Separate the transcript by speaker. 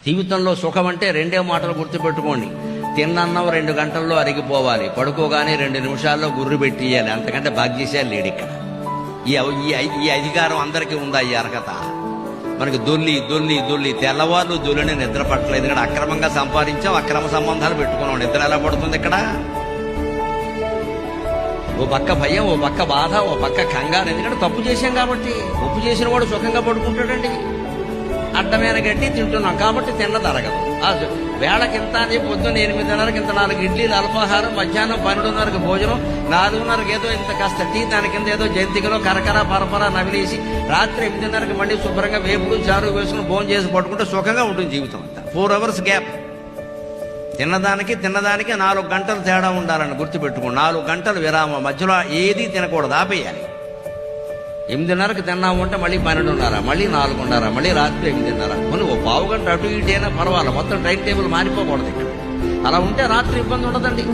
Speaker 1: జీవితంలో సుఖం అంటే రెండే మాటలు గుర్తుపెట్టుకోండి. తిన్నన్నం 2 గంటల్లో అరిగిపోవాలి, పడుకోగానే 2 నిమిషాల్లో గుర్రు పెట్టియాలి. అంతకంటే భాగ్యశాలి లేడు ఇక్కడ. ఈ అధికారం అందరికీ ఉందా? ఈ అర్హత మనకి దొల్లి తెల్లవాళ్ళు దొల్లిని నిద్ర పట్టలేదు. ఎందుకంటే అక్రమంగా సంపాదించాం, అక్రమ సంబంధాలు పెట్టుకున్నాం. నిద్ర ఎలా పడుతుంది ఇక్కడ? ఓ పక్క భయం, ఓ పక్క బాధ, ఓ పక్క కంగారు. ఎందుకంటే తప్పు చేశాం కాబట్టి. ఉప్పు చేసిన వాడు సుఖంగా పడుకుంటాడండి. అడ్డమైన గడ్డి తింటున్నాం కాబట్టి తిన్నది అరగదు. వేళకింత అని పొద్దున్న 8:30కి ఇంత 4 ఇడ్లీలు అల్పాహారం, మధ్యాహ్నం 12:30కి భోజనం, 4:30కి ఏదో ఇంత కాస్త టీ, దాని కింద ఏదో జంతికలో కరకర పరపర నవిలేసి రాత్రి 8:30కి మళ్ళీ శుభ్రంగా వేపుడు చారు వేసుకుని భోజనం చేసి పట్టుకుంటే సుఖంగా ఉంటుంది జీవితం అంతా. 4 hours గ్యాప్. తిన్నదానికి 4 గంటలు తేడా ఉండాలని గుర్తుపెట్టుకోండి. 4 గంటలు విరామం, మధ్యలో ఏదీ తినకూడదు, ఆపేయాలి. 8:30కి తిన్నాము అంటే మళ్ళీ 12:30, మళ్ళీ 4:30, మళ్ళీ రాత్రి 8:30. కొన్ని ఓ పావు గంట అటు ఇటు అయినా పర్వాలేదు, మొత్తం టైం టేబుల్ మారిపోకూడదు ఇక్కడ. అలా ఉంటే రాత్రి ఇబ్బంది ఉండదండి.